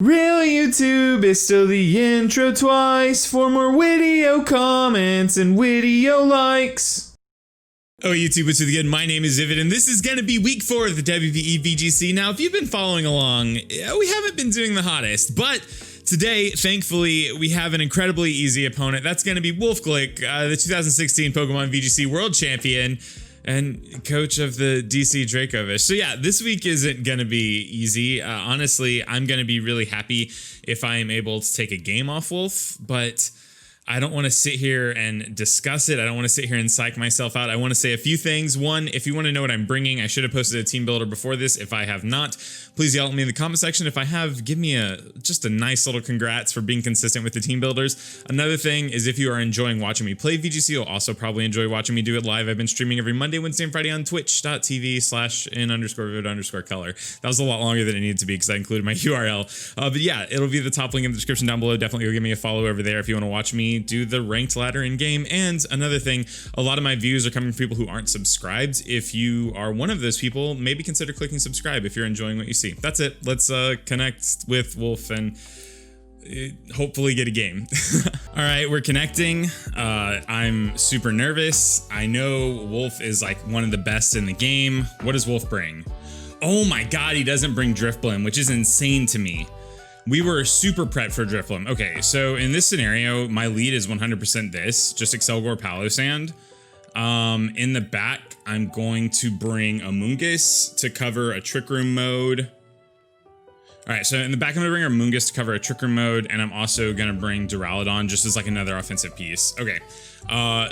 Real YouTube is still the intro twice for more video comments and video likes. Oh, YouTube, what's it again? My name is Ivid, and this is going to be week 4 of the WBE VGC. Now, if you've been following along, we haven't been doing the hottest, but today, thankfully, we have an incredibly easy opponent. That's going to be Wolfe Glick, the 2016 Pokemon VGC World Champion and coach of the DC Dracovish. So yeah, this week isn't going to be easy. Honestly, I'm going to be really happy if I am able to take a game off Wolfe, but I don't want to sit here and discuss it. I don't want to sit here and psych myself out. I want to say a few things. One, if you want to know what I'm bringing, I should have posted a team builder before this. If I have not, please yell at me in the comment section. If I have, give me just a nice little congrats for being consistent with the team builders. Another thing is, if you are enjoying watching me play VGC, you'll also probably enjoy watching me do it live. I've been streaming every Monday, Wednesday, and Friday on twitch.tv/in_vid_color. That was a lot longer than it needed to be because I included my URL. But yeah, it'll be the top link in the description down below. Definitely go give me a follow over there if you want to watch me do the ranked ladder in game. And another thing, a lot of my views are coming from people who aren't subscribed. If you are one of those people, maybe consider clicking subscribe if you're enjoying what you see. That's it. Let's connect with Wolfe and hopefully get a game. All right, we're connecting. I'm super nervous. I know Wolfe is like one of the best in the game. What does Wolfe bring? Oh my god, he doesn't bring Drifblim, which is insane to me. We were super prepped for Drifblim. Okay, so in this scenario, my lead is 100% this, just Accelgor Palossand. In the back, I'm going to bring Amoonguss to cover a Trick Room mode. All right, so in the back, I'm gonna bring Amoonguss to cover a Trick Room mode, and I'm also gonna bring Duraludon just as like another offensive piece. Okay,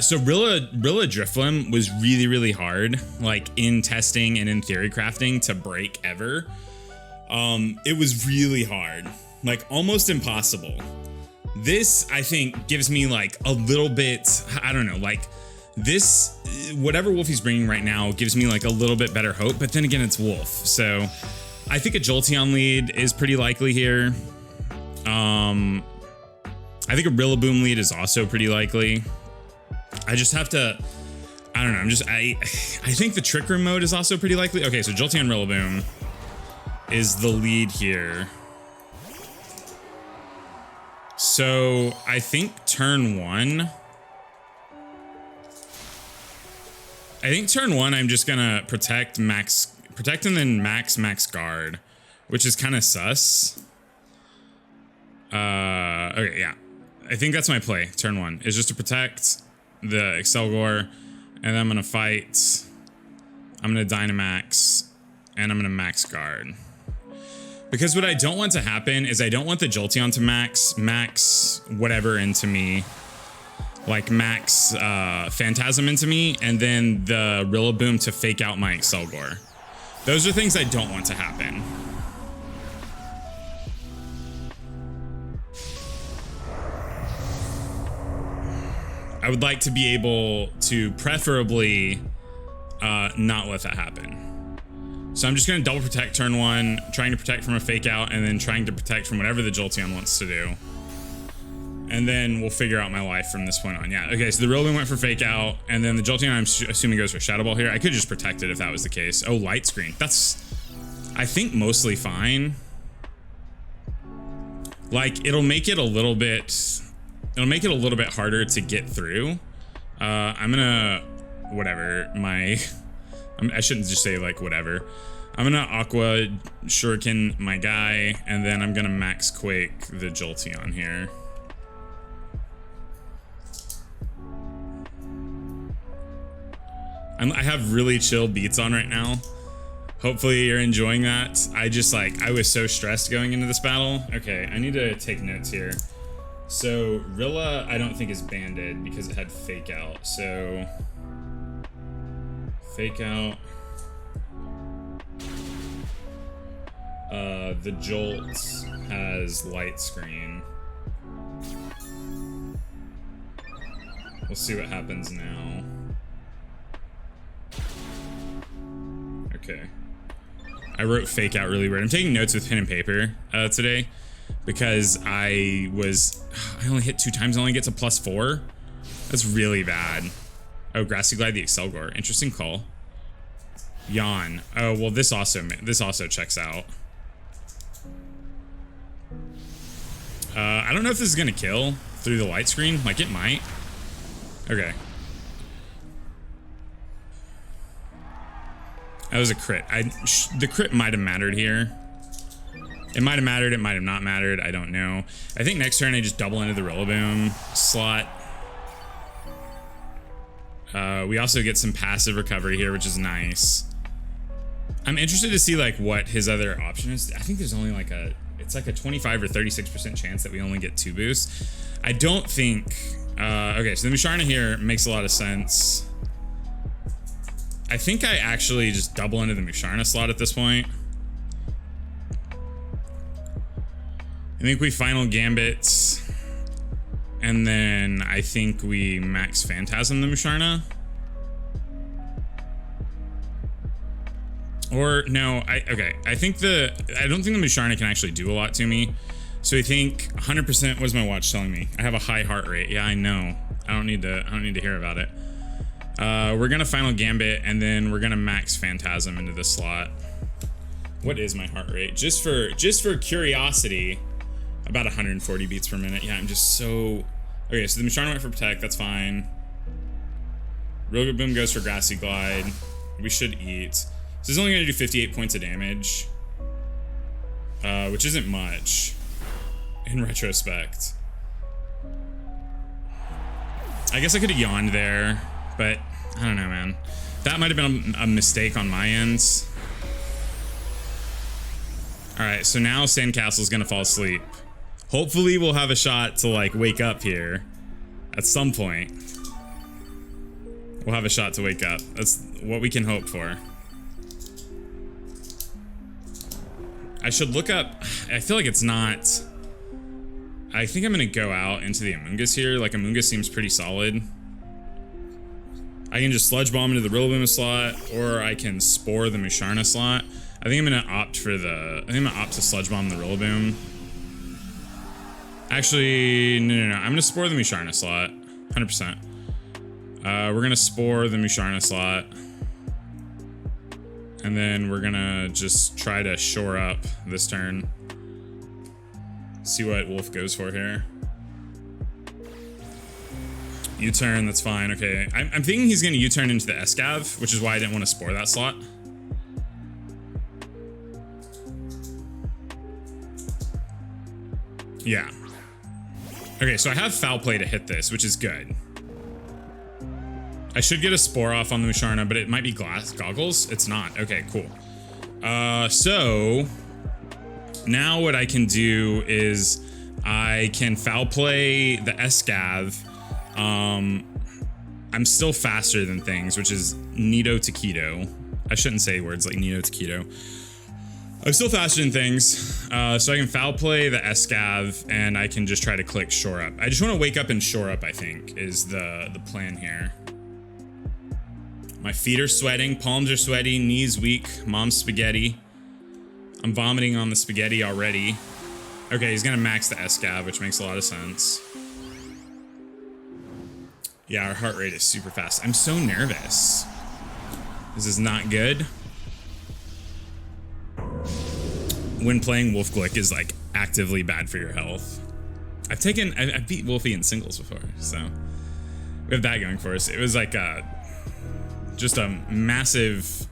so Rilla Drifblim was really hard, like in testing and in theory crafting to break ever. It was really hard. Like almost impossible. This, I think, gives me like a little bit, I don't know, like this, whatever Wolfie's bringing right now gives me like a little bit better hope, but then again, it's Wolfe. So I think a Jolteon lead is pretty likely here. I think a Rillaboom lead is also pretty likely. I just have to, I don't know, I think the Trick Room mode is also pretty likely. Okay, so Jolteon Rillaboom is the lead here. So I think turn one I'm just gonna protect and then max guard, which is kind of sus. Okay, yeah, I think that's my play. Turn one is just to protect the Accelgor, and then I'm gonna fight. I'm gonna Dynamax, and I'm gonna max guard. Because what I don't want to happen is I don't want the Jolteon to max whatever into me, like max Phantasm into me, and then the Rillaboom to fake out my Accelgor. Those are things I don't want to happen. I would like to be able to preferably not let that happen. So I'm just going to double protect turn one, trying to protect from a fake out, and then trying to protect from whatever the Jolteon wants to do. And then we'll figure out my life from this point on. Yeah, okay, so the Rillaboom went for fake out, and then the Jolteon I'm assuming goes for Shadow Ball here. I could just protect it if that was the case. Oh, Light Screen. That's, I think, mostly fine. Like, it'll make it a little bit harder to get through. I'm gonna, whatever, I shouldn't just say like whatever. I'm gonna Aqua Shuriken my guy, and then I'm gonna Max Quake the Jolteon here. I have really chill beats on right now. Hopefully you're enjoying that. I was so stressed going into this battle. Okay, I need to take notes here. So Rilla, I don't think is banded because it had fake out. So fake out. The Jolt has Light Screen. We'll see what happens now. Okay. I wrote fake out really weird. I'm taking notes with pen and paper today because I only hit 2 times and only get to +4. That's really bad. Oh, Grassy Glide the Accelgor. Interesting call. Yawn. Oh, well, this also checks out. I don't know if this is gonna kill through the light screen. Like, it might. Okay. That was a crit. The crit might have mattered here. It might have mattered, it might have not mattered, I don't know. I think next turn I just double into the Rillaboom slot. We also get some passive recovery here, which is nice. I'm interested to see like what his other option is. I think there's only like it's like a 25 or 36% chance that we only get 2 boosts. I don't think, okay, so the Musharna here makes a lot of sense. I think I actually just double into the Musharna slot at this point. I think we final Gambit, and then I think we max Phantasm the Musharna. Or no, I don't think the Musharna can actually do a lot to me. So I think 100%, what is my watch telling me? I have a high heart rate. Yeah, I know. I don't need to hear about it. We're gonna final Gambit, and then we're gonna max Phantasm into the slot. What is my heart rate? Just for curiosity, about 140 beats per minute. Yeah, I'm just so... Okay, so the Musharna went for Protect, that's fine. Rillaboom goes for Grassy Glide. We should eat. So this is only gonna do 58 points of damage, which isn't much in retrospect. I guess I could have yawned there, but I don't know, man. That might have been a mistake on my end. All right, so now Sandcastle's gonna fall asleep. Hopefully we'll have a shot to like wake up here at some point. We'll have a shot to wake up. That's what we can hope for. I should look up, I feel like it's not, I think I'm gonna go out into the Amoonguss here. Like, Amoonguss seems pretty solid. I can just Sludge Bomb into the Rillaboom slot, or I can Spore the Musharna slot. I think I'm gonna opt for the, I think I'm gonna opt to Sludge Bomb the Rillaboom. Actually, no. I'm gonna Spore the Musharna slot, 100%. We're gonna Spore the Musharna slot. And then we're gonna just try to shore up this turn. See what Wolf goes for here. U-turn, that's fine, okay. I'm thinking he's gonna U-turn into the Escav, which is why I didn't want to Spore that slot. Yeah. Okay, so I have Foul Play to hit this, which is good. I should get a Spore off on the Musharna, but it might be Glass Goggles. It's not. Okay, cool. So now what I can do is I can Foul Play the Escav. I'm still faster than things, which is Nido Taquito. I shouldn't say words like Nido Taquito. I'm still faster than things, so I can Foul Play the Escav, and I can just try to click Shore Up. I just want to wake up and Shore Up, I think, is the plan here. My feet are sweating, palms are sweaty, knees weak, mom's spaghetti. I'm vomiting on the spaghetti already. Okay, he's gonna max the Escav, which makes a lot of sense. Yeah, our heart rate is super fast. I'm so nervous. This is not good. When playing Wolfe Glick is like actively bad for your health. I've beat Wolfie in singles before, so we have that going for us. It was like just a massive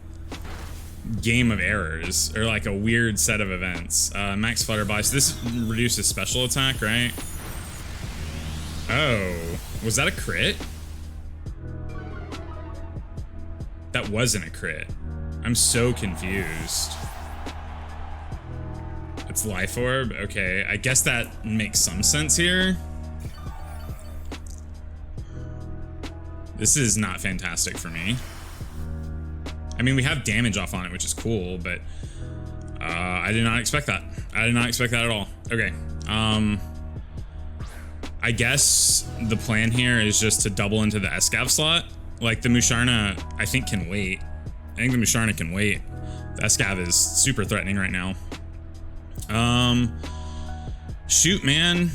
game of errors, or like a weird set of events. Max Flutterby, so this reduces special attack, right? Oh, was that a crit? That wasn't a crit. I'm so confused. It's Life Orb, okay. I guess that makes some sense here. This is not fantastic for me. I mean, we have damage off on it, which is cool, but I did not expect that. I did not expect that at all. Okay. I guess the plan here is just to double into the Escav slot. Like, the Musharna, I think, can wait. I think the Musharna can wait. The Escav is super threatening right now. Shoot, man.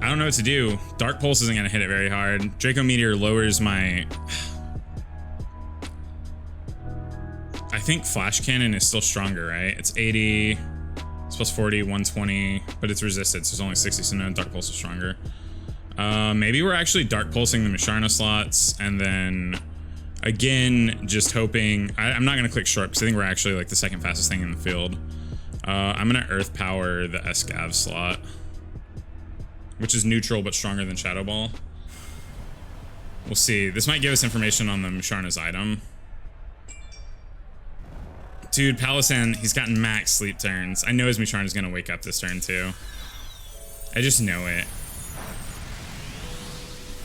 I don't know what to do. Dark Pulse isn't gonna hit it very hard. Draco Meteor lowers my... I think Flash Cannon is still stronger, right? It's 80. So It's plus 40, 120, but it's resisted, so it's only 60, so no, Dark Pulse is stronger. Maybe we're actually Dark Pulsing the Musharna slots, and then, again, just hoping... I'm not going to click short, because I think we're actually, like, the second fastest thing in the field. I'm going to Earth Power the Escav slot, which is neutral, but stronger than Shadow Ball. We'll see. This might give us information on the Musharna's item. Dude, Palossand, he's gotten max sleep turns. I know his Musharna's gonna wake up this turn too. I just know it.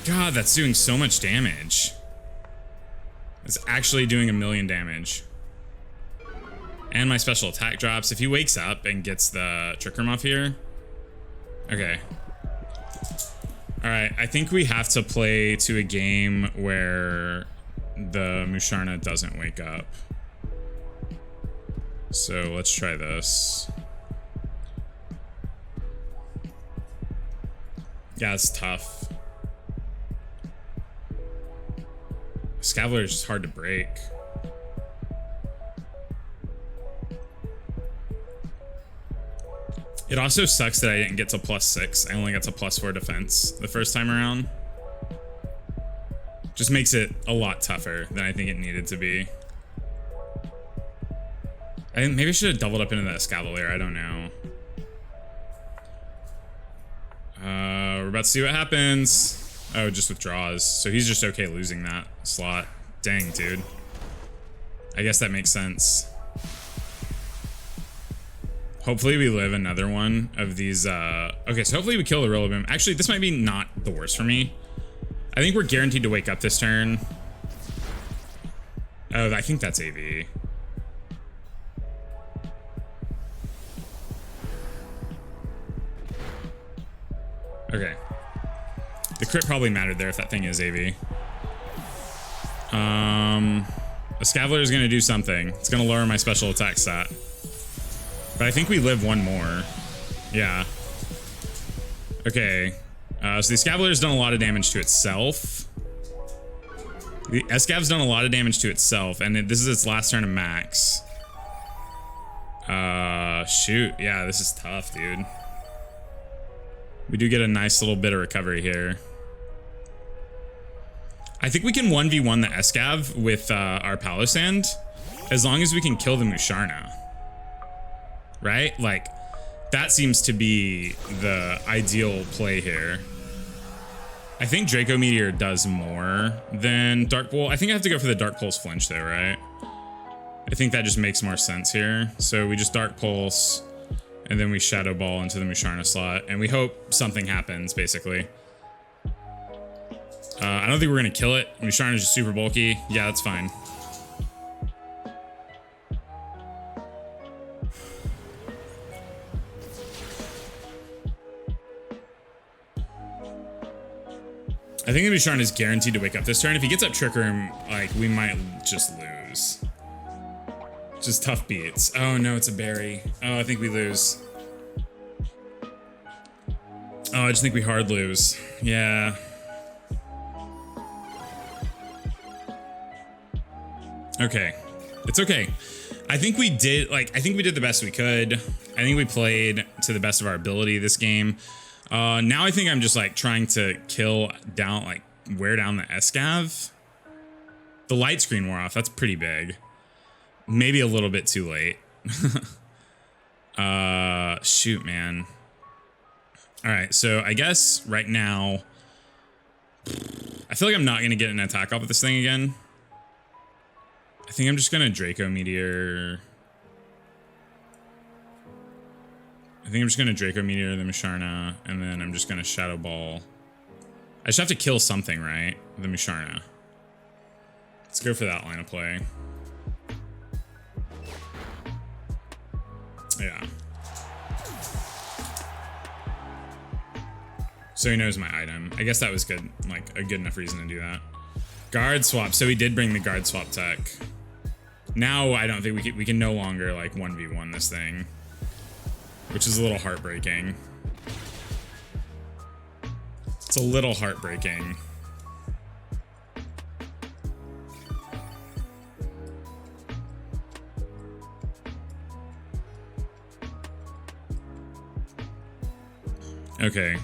God, that's doing so much damage. It's actually doing 1,000,000 damage. And my special attack drops. If he wakes up and gets the Trick Room off here. Okay. Alright, I think we have to play to a game where the Musharna doesn't wake up. So let's try this. Yeah, it's tough. Escavalier is just hard to break. It also sucks that I didn't get to +6. I only got to +4 defense the first time around. Just makes it a lot tougher than I think it needed to be. I think maybe I should have doubled up into the Escavalier. I don't know. We're about to see what happens. Oh, just withdraws. So he's just okay losing that slot. Dang, dude. I guess that makes sense. Hopefully we live another one of these. Okay, so hopefully we kill the Rillaboom. Actually, this might be not the worst for me. I think we're guaranteed to wake up this turn. Oh, I think that's AV. Okay. The crit probably mattered there if that thing is AV. Escavalier is going to do something. It's going to lower my special attack stat. But I think we live one more. Yeah. Okay. So the Escavalier's done a lot of damage to itself. The Escav's done a lot of damage to itself, and this is its last turn of max. Shoot. Yeah, this is tough, dude. We do get a nice little bit of recovery here. I think we can 1v1 the Escav with our Palossand, as long as we can kill the Musharna. Right? Like, that seems to be the ideal play here. I think Draco Meteor does more than Dark Bolt. I think I have to go for the Dark Pulse flinch though, right? I think that just makes more sense here. So we just Dark Pulse, and then we Shadow Ball into the Musharna slot, and we hope something happens, basically. I don't think we're gonna kill it. Musharna's just super bulky. Yeah, that's fine. I think the Musharna is guaranteed to wake up this turn. If he gets up Trick Room, like, we might just lose. Just tough beats. Oh no, it's a berry. Oh, I think we lose. Oh, I just think we hard lose. Yeah. Okay. It's okay. I think we did, like, I think we did the best we could. I think we played to the best of our ability this game. Now I think I'm just, like, trying to kill down, like, wear down the Escav. The light screen wore off. That's pretty big. Maybe a little bit too late. Shoot, man. All right, so I guess right now, I feel like I'm not going to get an attack off with this thing again. I think I'm just going to Draco Meteor. I think I'm just going to Draco Meteor the Musharna, and then I'm just going to Shadow Ball. I just have to kill something, right? The Musharna. Let's go for that line of play. Yeah. So he knows my item. I guess that was good, like a good enough reason to do that. Guard swap. So he did bring the guard swap tech. Now I don't think we can no longer like 1v1 this thing, which is a little heartbreaking. It's a little heartbreaking. Okay.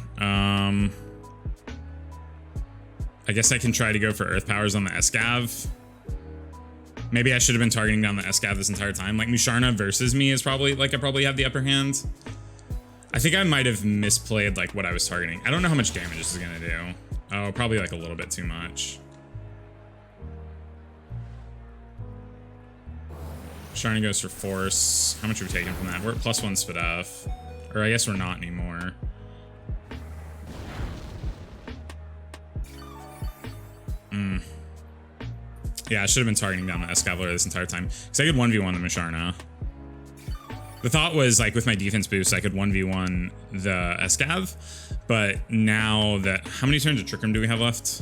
I guess I can try to go for Earth Powers on the Escav. Maybe I should have been targeting down the Escav this entire time. Like Musharna versus me is probably like I probably have the upper hand. I think I might have misplayed like what I was targeting. I don't know how much damage this is gonna do. Oh, probably like a little bit too much. Musharna goes for force. How much are we taking from that? We're at +1 Spadaf. Or I guess we're not anymore. Yeah, I should have been targeting down the Escavalier this entire time. Because I could 1v1 the Musharna. The thought was, like, with my defense boost, I could 1v1 the Escav. But now that... How many turns of Trick Room do we have left?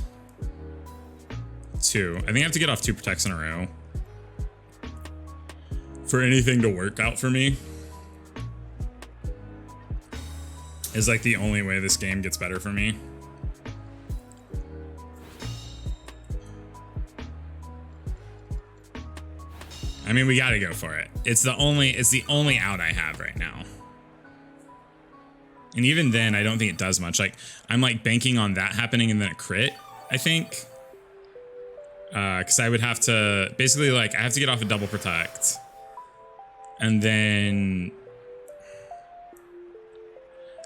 2. I think I have to get off 2 protects in a row for anything to work out for me. Is, like, the only way this game gets better for me. I mean, we gotta go for it. It's the only out I have right now. And even then, I don't think it does much. Like, I'm like banking on that happening and then a crit, I think. Because I would have to, basically like, I have to get off a double protect. And then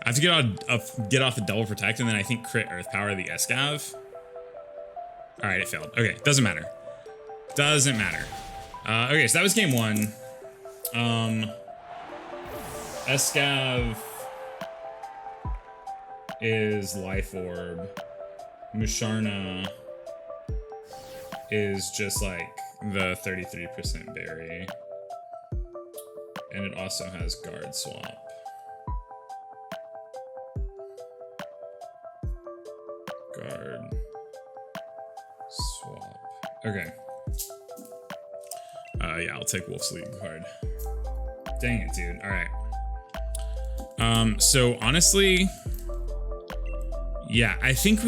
I have to get off a double protect and then I think crit Earth Power the Escav. All right, it failed. Okay, doesn't matter. Doesn't matter. Okay, so that was game 1. Escav is Life Orb. Musharna is just like the 33% berry. And it also has guard swap. Guard swap. Okay. Yeah, I'll take Wolfe's League card. Dang it, dude. All right. So honestly, yeah, I think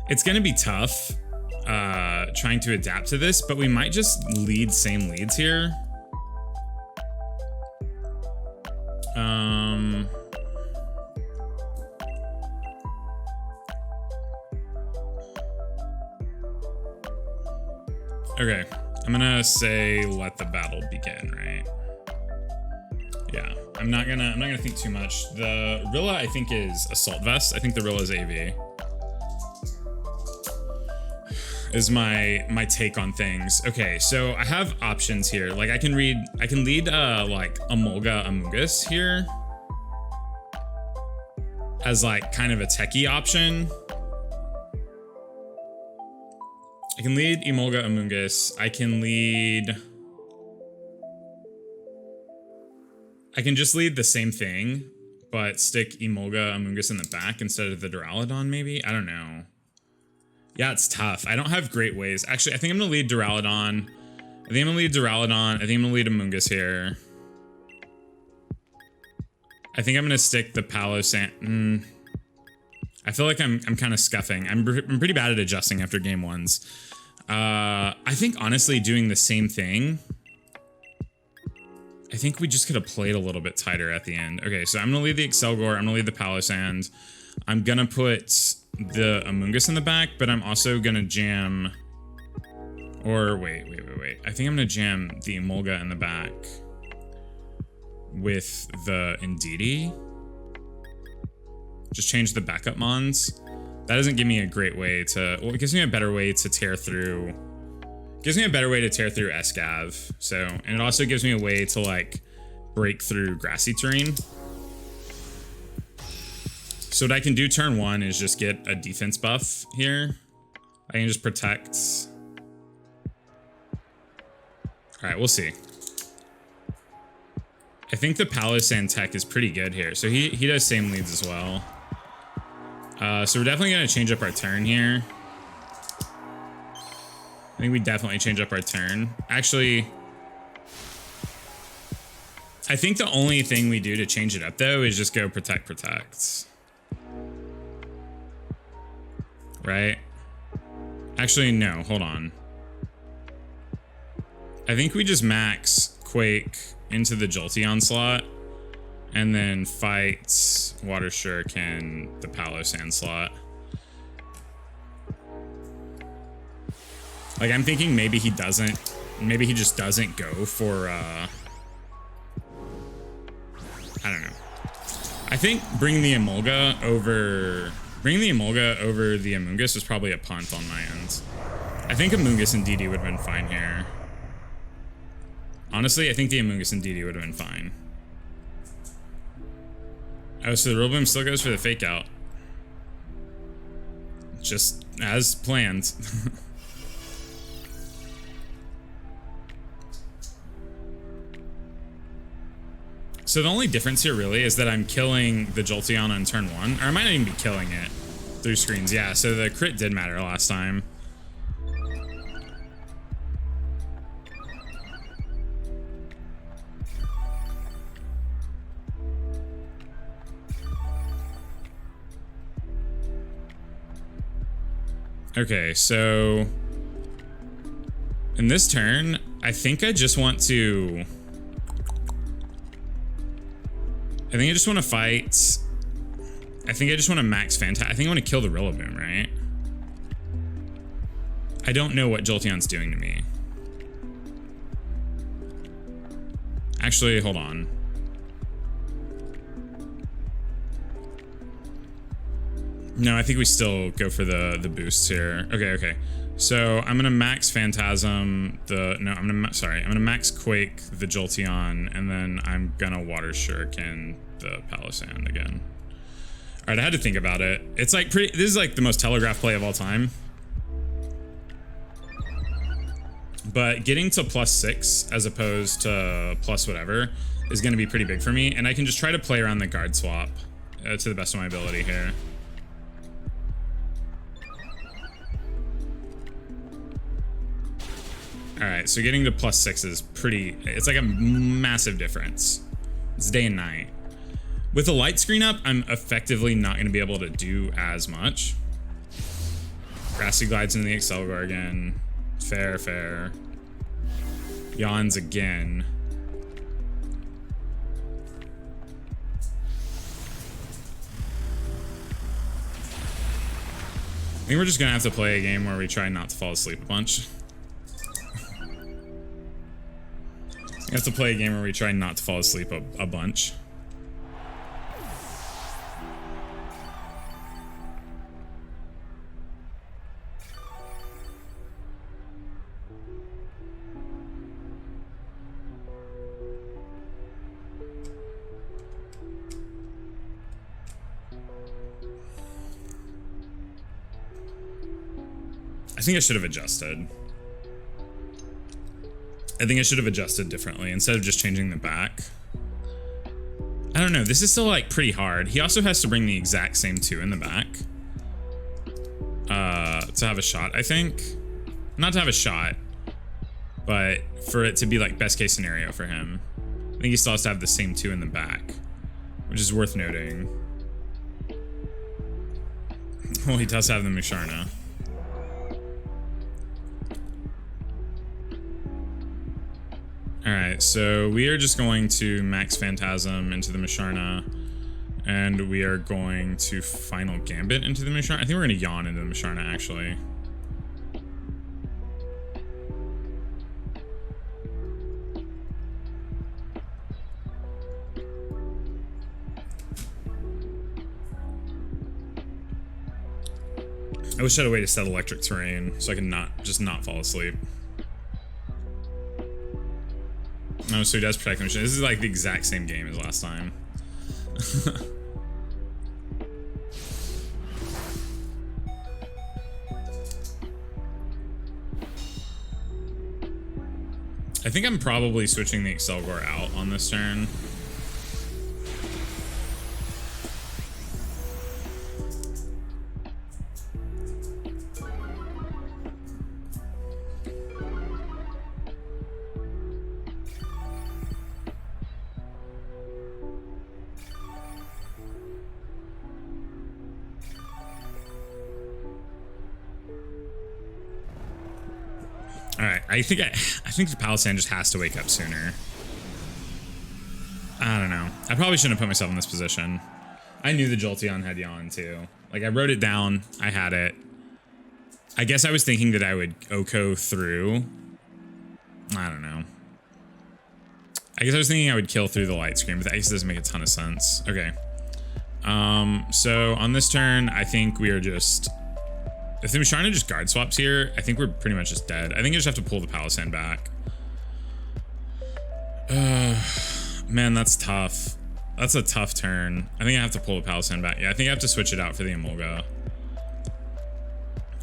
it's gonna be tough trying to adapt to this, but we might just lead same leads here. Okay. I'm gonna say let the battle begin, right? Yeah, I'm not gonna think too much. The Rilla I think is Assault Vest. I think the Rilla is AV. Is my take on things. Okay, so I have options here. Like I can lead like Emolga Amoonguss here as like kind of a techie option. I can lead Emolga Amoonguss. I can just lead the same thing, but stick Emolga Amoonguss in the back instead of the Duraludon, maybe? I don't know. Yeah, it's tough. I don't have great ways. Actually, I think I'm gonna lead Duraludon. I think I'm gonna lead Amoonguss here. I think I'm gonna stick the Palossand. I feel like I'm kind of scuffing. I'm pretty bad at adjusting after game 1s. I think honestly doing the same thing. I think we just could have played a little bit tighter at the end. Okay, so I'm gonna lead the Accelgor. I'm gonna lead the Palossand. I'm gonna put the Amoonguss in the back, but I'm also gonna jam. Or wait. I think I'm gonna jam the Emolga in the back with the Indeedee. Just change the backup mons. That doesn't give me a great way to, well, it gives me a better way to tear through. Gives me a better way to tear through Escav. So, and it also gives me a way to like break through grassy terrain. So what I can do turn 1 is just get a defense buff here. I can just protect. All right, we'll see. I think the Palossand tech is pretty good here. So he does same leads as well. So we're definitely gonna change up our turn here. I think we definitely change up our turn. Actually, I think the only thing we do to change it up though is just go protect. Right? Actually, no, hold on. I think we just max Quake into the Jolteon slot And then fight Water Shuriken the Palossand slot. Like, I'm thinking maybe he just doesn't go for, I don't know. I think bringing the Emolga over the Amoonguss was probably a punt on my end. I think Amoonguss and DD would have been fine here. Honestly, I think the Amoonguss and DD would have been fine. Oh, so the Rillaboom still goes for the fake out. Just as planned. So the only difference here really is that I'm killing the Jolteon on turn 1. Or I might not even be killing it through screens. Yeah, so the crit did matter last time. Okay, so in this turn, I think I just want to... I think I just want to fight. I think I just want to max Fanta. I think I want to kill the Rillaboom, right? I don't know what Jolteon's doing to me. Actually, hold on. No, I think we still go for the boosts here. Okay. So I'm gonna max Phantasm I'm gonna max Quake the Jolteon, and then I'm gonna Water Shuriken the Palossand again. All right, I had to think about it. It's like this is like the most telegraphed play of all time. But getting to +6 as opposed to plus whatever is gonna be pretty big for me, and I can just try to play around the guard swap to the best of my ability here. All right, so getting to +6 is it's like a massive difference. It's day and night. With the light screen up, I'm effectively not gonna be able to do as much. Grassy glides into the Accelgor again. Fair. Yawns again. I think we're just gonna have to play a game where we try not to fall asleep a bunch. We have to play a game where we try not to fall asleep a bunch. I think I should have adjusted. I think I should have adjusted differently instead of just changing the back. I don't know. This is still like pretty hard. He also has to bring the exact same 2 in the back to have a shot, I think. Not to have a shot, but for it to be like best case scenario for him. I think he still has to have the same 2 in the back, which is worth noting. Well, he does have the Musharna. Alright, so we are just going to max Phantasm into the Musharna, and we are going to final Gambit into the Musharna. I think we're going to yawn into the Musharna, actually. I wish I had a way to set electric terrain so I can not fall asleep. Oh, so he does protect the machine. This is like the exact same game as last time. I think I'm probably switching the Accelgor out on this turn. Alright, I think the Palossand just has to wake up sooner. I don't know. I probably shouldn't have put myself in this position. I knew the Jolteon had yawn too. Like, I wrote it down. I had it. I guess I was thinking that I would Oko through. I don't know. I guess I was thinking I would kill through the light screen, but that just doesn't make a ton of sense. Okay. So on this turn, I think we are just... If the Musharna just guard swaps here, I think we're pretty much just dead. I think I just have to pull the Palossand back. Man, that's tough. That's a tough turn. I think I have to pull the Palossand back. Yeah, I think I have to switch it out for the Emolga.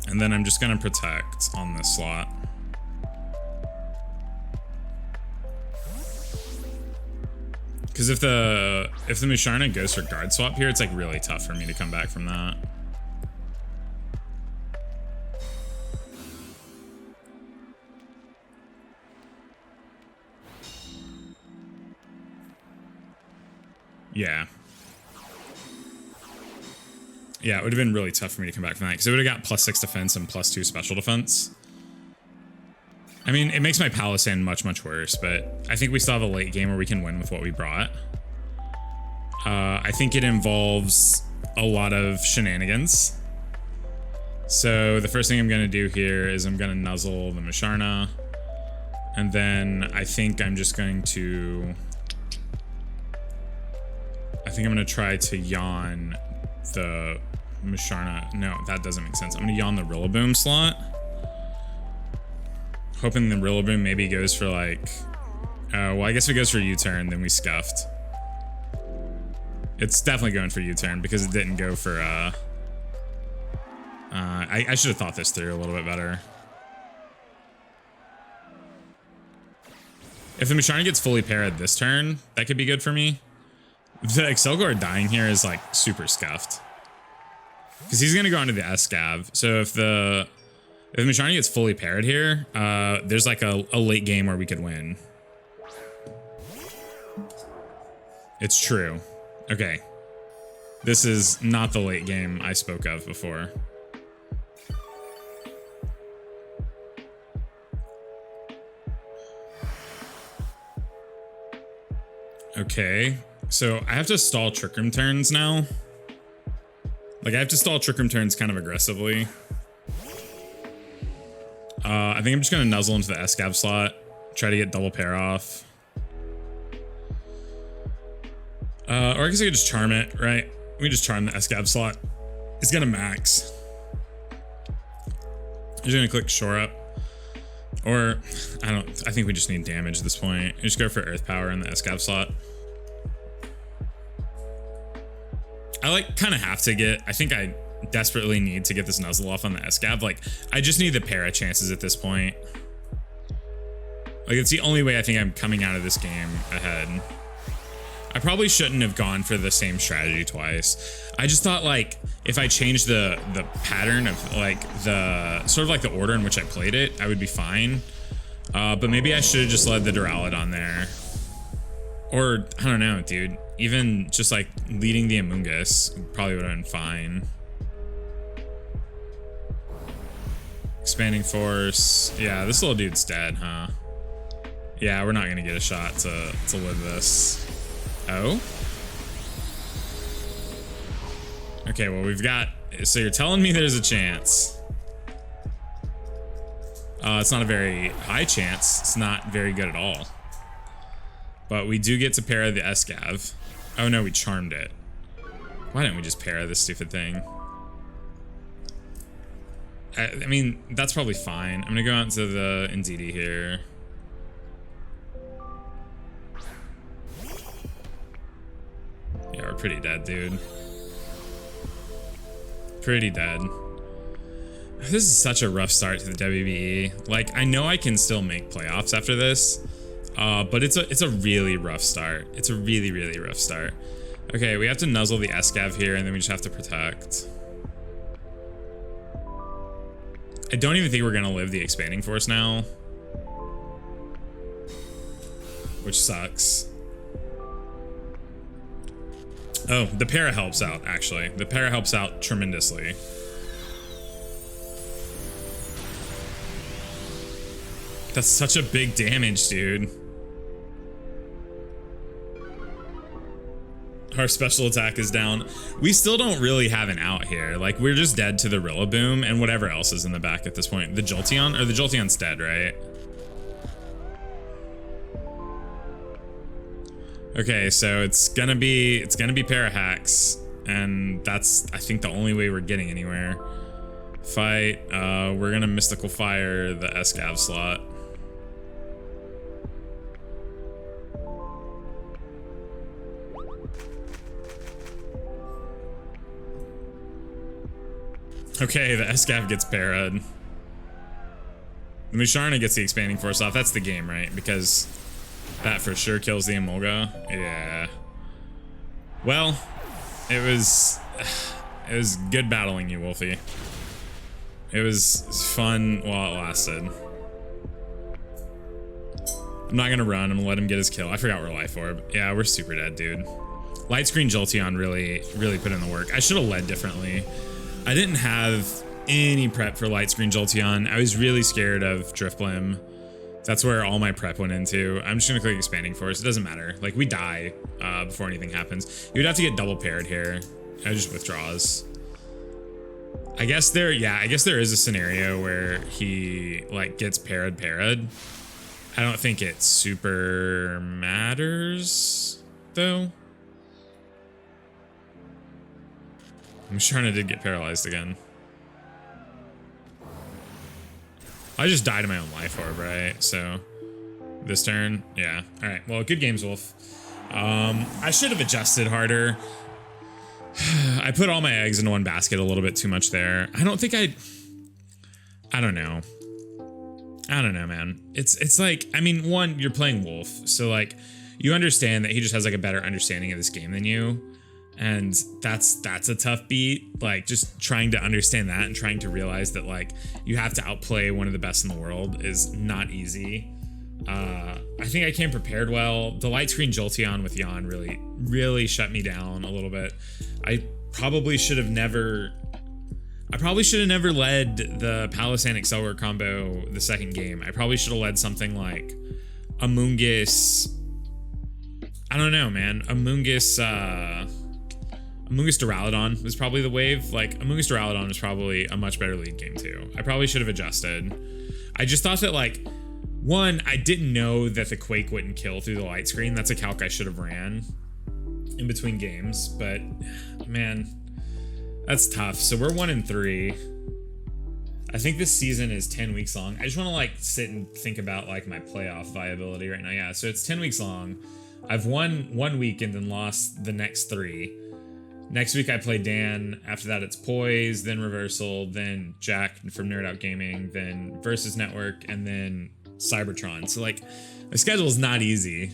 And then I'm just gonna protect on this slot. Because if the Musharna goes for guard swap here, it's like really tough for me to come back from that. Yeah. Yeah, it would have been really tough for me to come back from that because it would have got +6 defense and +2 special defense. I mean, it makes my Palossand much, much worse, but I think we still have a late game where we can win with what we brought. I think it involves a lot of shenanigans. So the first thing I'm going to do here is I'm going to nuzzle the Musharna. And then I think I'm just going to... I think I'm going to try to yawn the Musharna. No, that doesn't make sense. I'm going to yawn the Rillaboom slot. Hoping the Rillaboom maybe goes for like... well, I guess if it goes for U-turn, then we scuffed. It's definitely going for U-turn because it didn't go for... I should have thought this through a little bit better. If the Musharna gets fully parried this turn, that could be good for me. The Accelgor dying here is like super scuffed. Because he's going to go onto the Escav. So if the Musharna gets fully parried here, there's like a late game where we could win. It's true. Okay. This is not the late game I spoke of before. Okay. So I have to stall Trick Room turns now. Like I have to stall Trick Room turns kind of aggressively. I think I'm just gonna nuzzle into the Escav slot, try to get double pair off. Or I guess I could just charm it, right? We can just charm the Escav slot. It's gonna max. I'm just gonna click shore up. Or I think we just need damage at this point. Just go for Earth Power in the Escav slot. I like kind of have to get, I think I desperately need to get this nuzzle off on the Escav. Like I just need the para chances at this point. Like it's the only way I think I'm coming out of this game ahead. I probably shouldn't have gone for the same strategy twice. I just thought like if I changed the pattern of like the sort of like the order in which I played it, I would be fine. But maybe I should have just led the Duraludon there. Or I don't know, dude. Even just like leading the Amoonguss probably would have been fine. Expanding Force. Yeah, this little dude's dead, huh? Yeah, we're not gonna get a shot to live this. Oh? Okay, well we've got... So you're telling me there's a chance. It's not a very high chance. It's not very good at all. But we do get to para the Escav. Oh no, we charmed it. Why didn't we just para this stupid thing? I mean, that's probably fine. I'm gonna go out to the Indeedee here. Yeah, we're pretty dead, dude. Pretty dead. This is such a rough start to the WBE. Like, I know I can still make playoffs after this, but it's a really rough start. It's a really, really rough start. Okay, we have to nuzzle the Escav here, and then we just have to protect. I don't even think we're gonna live the Expanding Force now, which sucks. Oh, the para helps out, actually. The para helps out tremendously. That's such a big damage, dude. Our special attack is down. We still don't really have an out here. Like, we're just dead to the Rillaboom and whatever else is in the back at this point. The Jolteon? Or the Jolteon's dead, right? Okay, so it's gonna be Parahacks, and that's, I think, the only way we're getting anywhere. Fight. We're gonna Mystical Fire the Escav slot. Okay, the Escav gets para'd. The Musharna gets the Expanding Force off. That's the game, right? Because that for sure kills the Emolga. Yeah. Well, it was good battling you, Wolfie. It was fun while it lasted. I'm not gonna run. I'm gonna let him get his kill. I forgot we're Life Orb. Yeah, we're super dead, dude. Light Screen Jolteon really put in the work. I should have led differently. I didn't have any prep for Light Screen Jolteon. I was really scared of Drifblim. That's where all my prep went into. I'm just gonna click Expanding Force. It doesn't matter. Like, we die before anything happens. You would have to get double paired here. I just withdraws. I guess there is a scenario where he like gets para'd. I don't think it super matters though. I'm sure I did get paralyzed again. I just died to my own Life Orb, right? So this turn, yeah. All right, well, good games, Wolf. I should have adjusted harder. I put all my eggs into one basket a little bit too much there. I don't know. I don't know, man. It's like, I mean, one, you're playing Wolf, so like you understand that he just has like a better understanding of this game than you. And that's a tough beat, like just trying to understand that and trying to realize that like you have to outplay one of the best in the world is not easy. I think I came prepared well. The Light Screen Jolteon with Yan really shut me down a little bit. I probably should have never led the Palossand Accelgor combo the second game. I probably should have led something like Amoonguss. I don't know, man. Amoonguss Duraludon was probably the wave. Like, Amoonguss Duraludon was probably a much better lead game too. I probably should have adjusted. I just thought that, like, one, I didn't know that the Quake wouldn't kill through the light screen. That's a calc I should have ran in between games, but man, that's tough. So we're 1-3. I think this season is 10 weeks long. I just want to like sit and think about like my playoff viability right now. Yeah, so it's 10 weeks long. I've won 1 week and then lost the next 3. Next week I play Dan. After that it's Poise, then Reversal, then Jack from Nerd Out Gaming, then Versus Network, and then Cybertron. So like my schedule is not easy.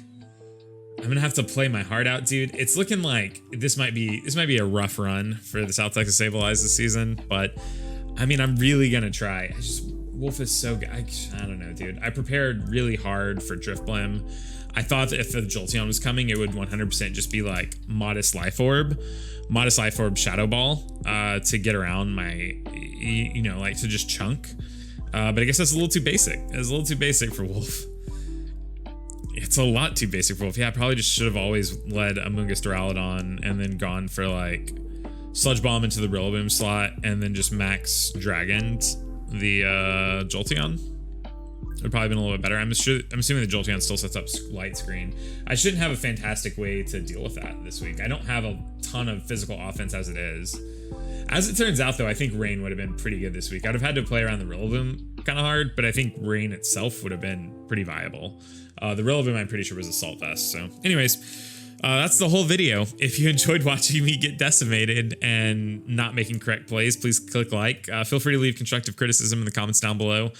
I'm gonna have to play my heart out, dude. It's looking like this might be a rough run for the South Texas Sableyes this season, but I mean, I'm really gonna try. Wolf is so good. I don't know, dude. I prepared really hard for Drifblim. I thought that if the Jolteon was coming, it would 100% just be like Modest Life Orb Shadow Ball to get around my, you know, like to just chunk. But I guess that's a little too basic. It's a little too basic for Wolf. It's a lot too basic for Wolf. Yeah, I probably just should have always led Amoonguss Duraludon and then gone for like Sludge Bomb into the Rillaboom slot and then just max Dragoned the Jolteon. It would probably been a little bit better. I'm assuming the Jolteon still sets up light screen. I shouldn't have a fantastic way to deal with that this week. I don't have a ton of physical offense as it is. As it turns out, though, I think Rain would have been pretty good this week. I'd have had to play around the Rillaboom kind of hard, but I think Rain itself would have been pretty viable. The Rillaboom, I'm pretty sure, was Assault Vest. So anyways, that's the whole video. If you enjoyed watching me get decimated and not making correct plays, please click like. Feel free to leave constructive criticism in the comments down below.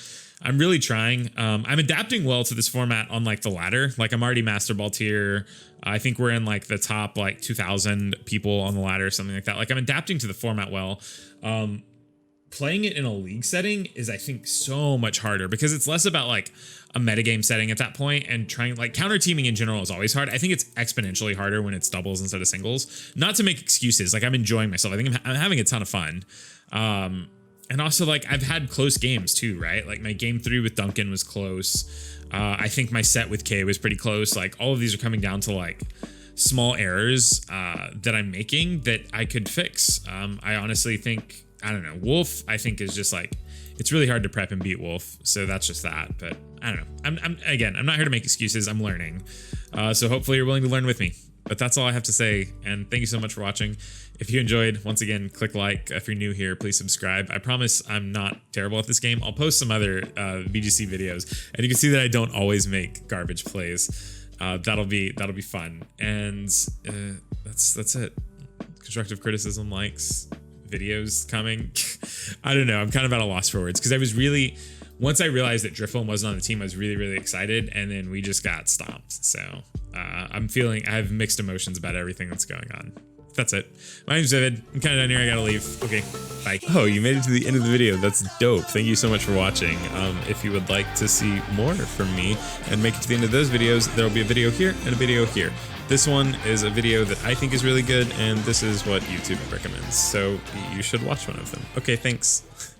I'm really trying. I'm adapting well to this format on like the ladder. Like I'm already Master Ball tier. I think we're in like the top like 2,000 people on the ladder or something like that. Like I'm adapting to the format well. Playing it in a league setting is, I think, so much harder because it's less about like a metagame setting at that point, and trying like counter teaming in general is always hard. I think it's exponentially harder when it's doubles instead of singles. Not to make excuses. Like I'm enjoying myself. I think I'm having a ton of fun. And also, like, I've had close games too, right? Like my game 3 with Duncan was close. I think my set with Kay was pretty close. Like all of these are coming down to like small errors that I'm making that I could fix. I honestly think, I don't know, Wolfe, I think is just like, it's really hard to prep and beat Wolfe. So that's just that. But I don't know. I'm not here to make excuses. I'm learning. So hopefully you're willing to learn with me. But that's all I have to say. And thank you so much for watching. If you enjoyed, once again, click like. If you're new here, please subscribe. I promise I'm not terrible at this game. I'll post some other VGC videos, and you can see that I don't always make garbage plays. That'll be fun. And that's it. Constructive criticism, likes, videos coming. I don't know. I'm kind of at a loss for words because I was really, once I realized that Driftbone wasn't on the team, I was really, really excited, and then we just got stomped. So I have mixed emotions about everything that's going on. That's it. My name's Vivid. I'm kind of done here. I gotta leave. Okay, bye. Oh, you made it to the end of the video. That's dope. Thank you so much for watching. If you would like to see more from me and make it to the end of those videos, there will be a video here and a video here. This one is a video that I think is really good, and this is what YouTube recommends. So you should watch one of them. Okay, thanks.